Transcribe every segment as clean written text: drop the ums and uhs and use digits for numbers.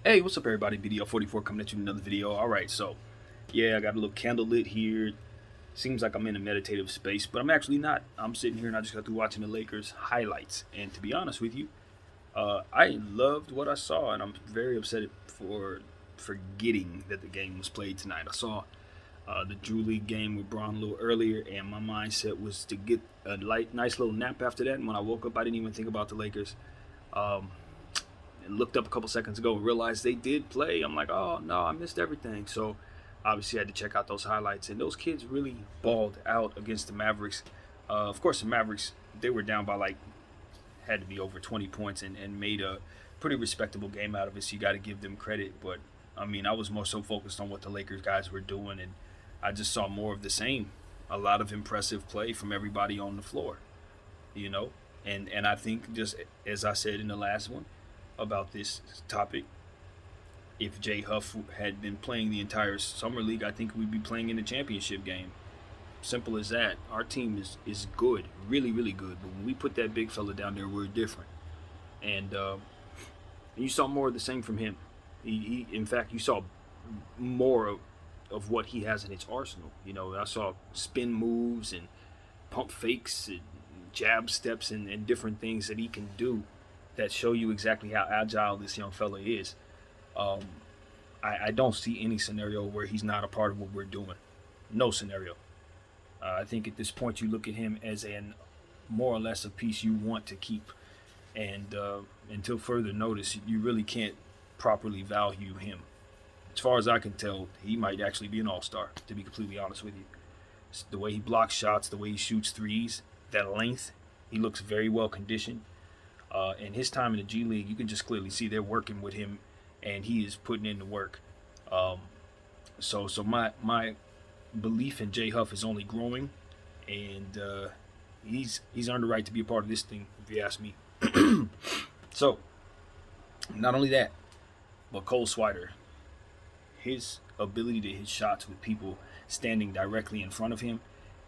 Hey, what's up, everybody? BDL44 coming at you with another video. All right, so yeah, I got a little candle lit here. Seems like I'm in a meditative space, but I'm actually not. I'm sitting here and I just got through watching the Lakers highlights. And to be honest with you, I loved what I saw, and I'm very upset for forgetting that the game was played tonight. I saw the Drew League game with Braun a little earlier, and my mindset was to get a nice little nap after that. And when I woke up, I didn't even think about the Lakers. Um, and looked up a couple seconds ago and realized they did play. I'm like, oh no, I missed everything. So obviously I had to check out those highlights, and those kids really balled out against the Mavericks. Of course, the Mavericks, they were down by like, had to be over 20 points, and made a pretty respectable game out of it. So you got to give them credit. But I mean, I was more so focused on what the Lakers guys were doing, and I just saw more of the same. A lot of impressive play from everybody on the floor, you know. And I think, just as I said in the last one about this topic, if Jay Huff had been playing the entire summer league, I think we'd be playing in the championship game. Simple as that. Our team is good, really, really good. But when we put that big fella down there, we're different. And you saw more of the same from him. In fact, you saw more of what he has in his arsenal. You know, I saw spin moves and pump fakes and jab steps and different things that he can do that show you exactly how agile this young fella is. Um, I don't see any scenario where he's not a part of what we're doing. No scenario. I think at this point you look at him as an more or less a piece you want to keep, and until further notice, you really can't properly value him. As far as I can tell, he might actually be an all-star, to be completely honest with you. The way he blocks shots, the way he shoots threes, that length, he looks very well conditioned. And his time in the G League, you can just clearly see they're working with him, and he is putting in the work. So my belief in Jay Huff is only growing, and he's earned the right to be a part of this thing, if you ask me. So, not only that, but Cole Swider, his ability to hit shots with people standing directly in front of him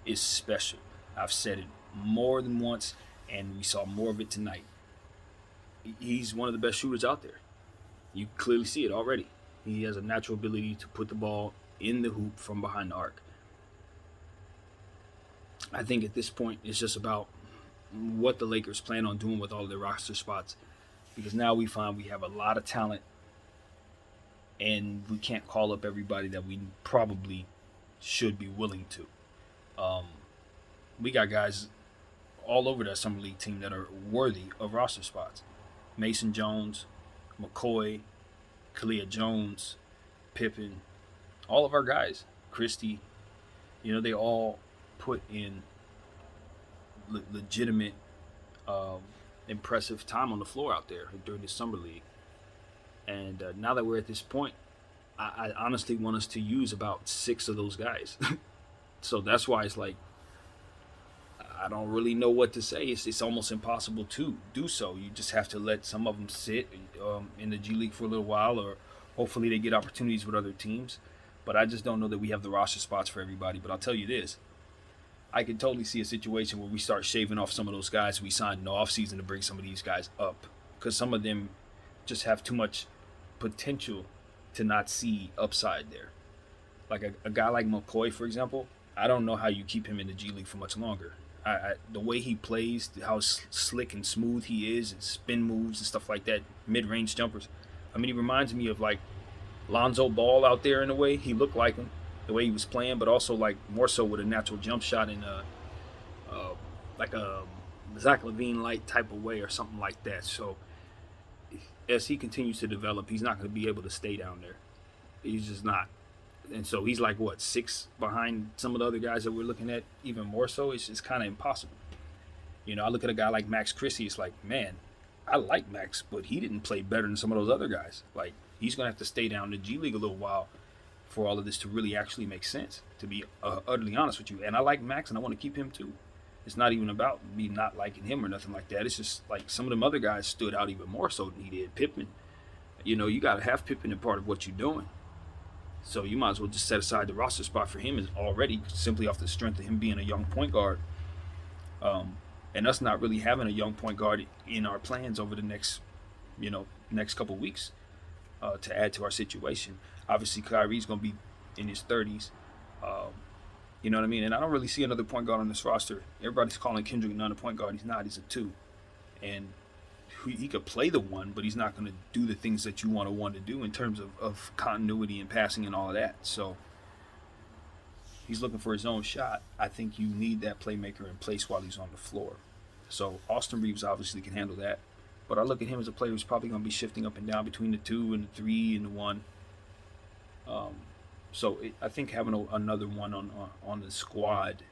is special. I've said it more than once, and we saw more of it tonight. He's one of the best shooters out there. You clearly see it already. He has a natural ability to put the ball in the hoop from behind the arc. I think at this point it's just about what the Lakers plan on doing with all of their roster spots, because now we find we have a lot of talent, and we can't call up everybody that we probably should be willing to. We got guys all over that summer league team that are worthy of roster spots. Mason Jones, McCoy, Kalia Jones, Pippen, all of our guys, Christie, they all put in legitimate, impressive time on the floor out there during the summer league. And now that we're at this point, I honestly want us to use about 6 of those guys. So that's why it's like, I don't really know what to say. It's almost impossible to do so. You just have to let some of them sit in the G League for a little while, or hopefully they get opportunities with other teams. But I just don't know that we have the roster spots for everybody. But I'll tell you this. I can totally see a situation where we start shaving off some of those guys we signed in the offseason to bring some of these guys up, because some of them just have too much potential to not see upside there. Like a guy like McCoy, for example, I don't know how you keep him in the G League for much longer. The way he plays, how slick and smooth he is, and spin moves and stuff like that, mid-range jumpers. I mean, he reminds me of like Lonzo Ball out there in a way. He looked like him, the way he was playing, but also like more so with a natural jump shot in like a Zach LaVine light type of way or something like that. So as he continues to develop, he's not going to be able to stay down there. He's just not. And so he's like, 6 behind some of the other guys that we're looking at, even more so. It's kind of impossible. I look at a guy like Max Christie. It's like, man, I like Max, but he didn't play better than some of those other guys. Like, he's going to have to stay down in the G League a little while for all of this to really actually make sense, to be utterly honest with you. And I like Max, and I want to keep him too. It's not even about me not liking him or nothing like that. It's just like some of them other guys stood out even more so than he did. Pippen, you got to have Pippen a part of what you're doing. So you might as well just set aside the roster spot for him already, simply off the strength of him being a young point guard. And us not really having a young point guard in our plans over the next couple weeks. to add to our situation. Obviously, Kyrie's going to be in his 30s. Um, you know what I mean? And I don't really see another point guard on this roster. Everybody's calling Kendrick Nunn a point guard. He's not. He's a 2. And he could play the 1, but he's not going to do the things that you want a 1 to do in terms of continuity and passing and all of that. So he's looking for his own shot. I think you need that playmaker in place while he's on the floor. So Austin Reeves obviously can handle that. But I look at him as a player who's probably going to be shifting up and down between the 2 and the 3 and the 1. I think having another one on the squad,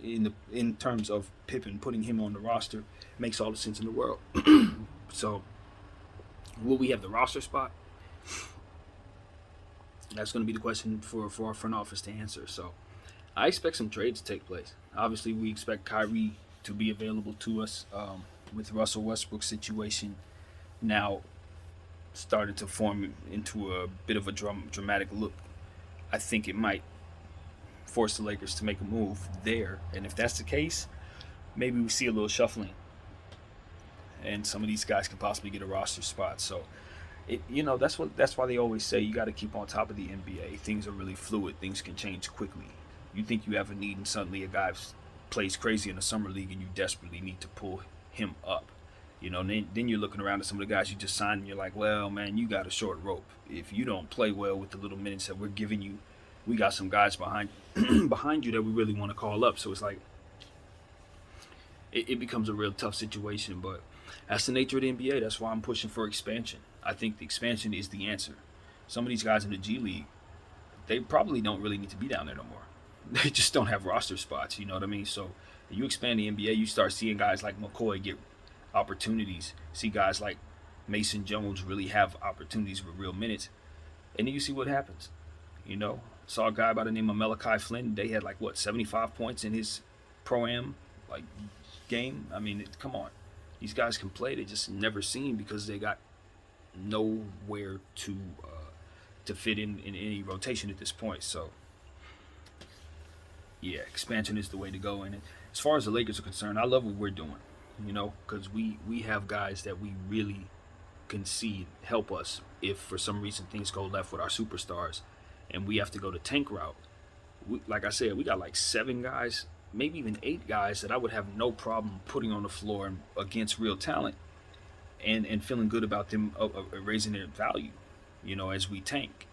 in terms of Pippen, putting him on the roster makes all the sense in the world. So, will we have the roster spot? That's going to be the question for our front office to answer. So, I expect some trades to take place. Obviously, we expect Kyrie to be available to us, with Russell Westbrook's situation now started to form into a bit of a dramatic look. I think it might force the Lakers to make a move there, and if that's the case, maybe we see a little shuffling, and some of these guys could possibly get a roster spot. So, that's why they always say you got to keep on top of the NBA. Things are really fluid. Things can change quickly. You think you have a need, and suddenly a guy plays crazy in the summer league, and you desperately need to pull him up. Then you're looking around at some of the guys you just signed, and you're like, well, man, you got a short rope. If you don't play well with the little minutes that we're giving you, we got some guys behind behind you that we really want to call up. So it's like it becomes a real tough situation. But that's the nature of the NBA. That's why I'm pushing for expansion. I think the expansion is the answer. Some of these guys in the G League, they probably don't really need to be down there no more. They just don't have roster spots, you know what I mean? So you expand the NBA, you start seeing guys like McCoy get opportunities, see guys like Mason Jones really have opportunities with real minutes, and then you see what happens. Saw a guy by the name of Malachi Flynn. They had 75 points in his pro-am game. I mean, come on, these guys can play. They just never seen because they got nowhere to fit in any rotation at this point. So yeah, expansion is the way to go. And as far as the Lakers are concerned, I love what we're doing. Because we have guys that we really can see help us if for some reason things go left with our superstars and we have to go the tank route. Like I said, we got 7 guys, maybe even 8 guys that I would have no problem putting on the floor against real talent and feeling good about them raising their value, as we tank.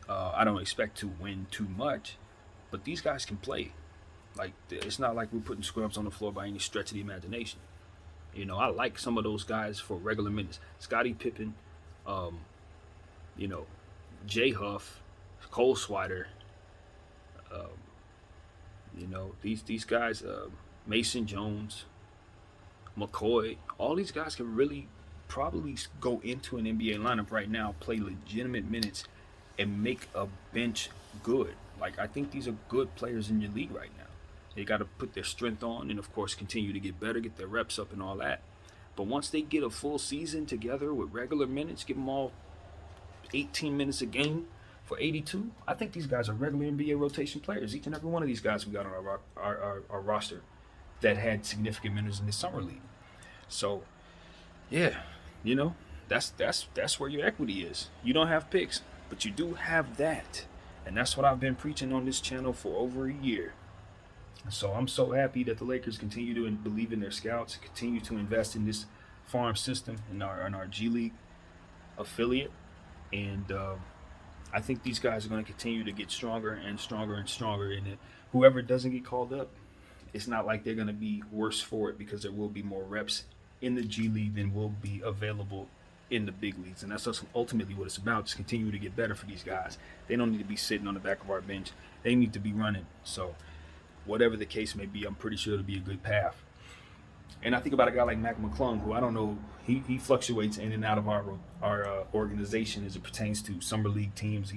I don't expect to win too much, but these guys can play. It's not like we're putting scrubs on the floor by any stretch of the imagination. I like some of those guys for regular minutes. Scottie Pippen, Jay Huff, Cole Swider, these guys, Mason Jones, McCoy, all these guys can really probably go into an NBA lineup right now, play legitimate minutes, and make a bench good. I think these are good players in your league right now. They got to put their strength on and, of course, continue to get better, get their reps up and all that. But once they get a full season together with regular minutes, give them all 18 minutes a game for 82, I think these guys are regular NBA rotation players. Each and every one of these guys we got on our roster that had significant minutes in the summer league. So, yeah, that's where your equity is. You don't have picks, but you do have that. And that's what I've been preaching on this channel for over a year. So I'm so happy that the Lakers continue to believe in their scouts, continue to invest in this farm system in our G League affiliate, and I think these guys are going to continue to get stronger and stronger and stronger. And whoever doesn't get called up, it's not like they're going to be worse for it because there will be more reps in the G League than will be available in the big leagues, and that's ultimately what it's about. Just continue to get better for these guys. They don't need to be sitting on the back of our bench. They need to be running. So whatever the case may be, I'm pretty sure it'll be a good path. And I think about a guy like Mac McClung, who I don't know, he fluctuates in and out of our organization as it pertains to summer league teams.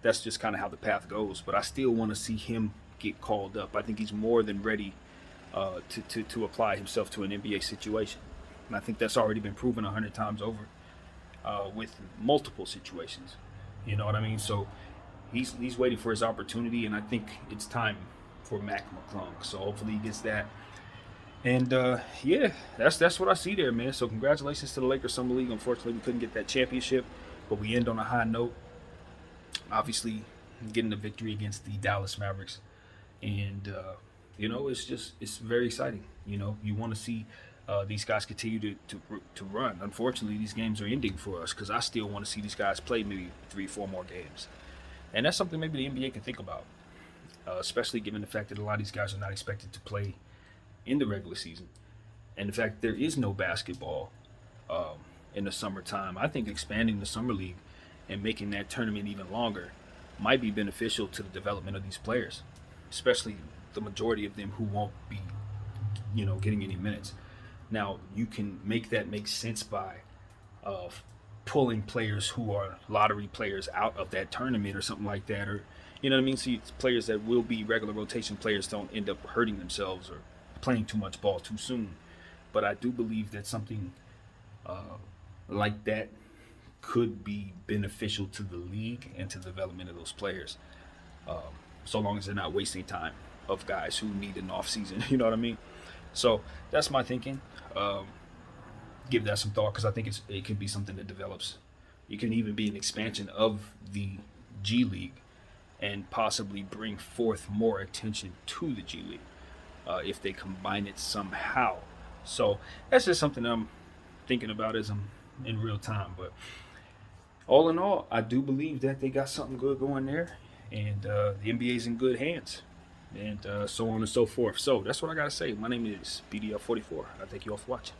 That's just kind of how the path goes. But I still want to see him get called up. I think he's more than ready to apply himself to an NBA situation. And I think that's already been proven 100 times over with multiple situations. You know what I mean? So he's waiting for his opportunity, and I think it's time for Mac McClung. So hopefully he gets that. And yeah, that's what I see there, man. So congratulations to the Lakers Summer League. Unfortunately, we couldn't get that championship, but we end on a high note. Obviously, getting the victory against the Dallas Mavericks, and it's very exciting. You want to see these guys continue to run. Unfortunately, these games are ending for us because I still want to see these guys play maybe 3, 4 more games, and that's something maybe the NBA can think about, especially given the fact that a lot of these guys are not expected to play in the regular season, and the fact there is no basketball um, in the summertime. I think expanding the summer league and making that tournament even longer might be beneficial to the development of these players, especially the majority of them who won't be, getting any minutes. Now you can make that make sense by uh, pulling players who are lottery players out of that tournament or something like that, or you know what I mean. See, players that will be regular rotation players don't end up hurting themselves or playing too much ball too soon. But I do believe that something uh, like that could be beneficial to the league and to the development of those players, um, so long as they're not wasting time of guys who need an off season. You know what I mean? So that's my thinking. Um, Give that some thought because I think it can be something that develops. It can even be an expansion of the G League and possibly bring forth more attention to the G League if they combine it somehow. So that's just something I'm thinking about as I'm in real time. But all in all, I do believe that they got something good going there, and the NBA's in good hands, and so on and so forth. So that's what I gotta say. My name is BDL44. I thank you all for watching.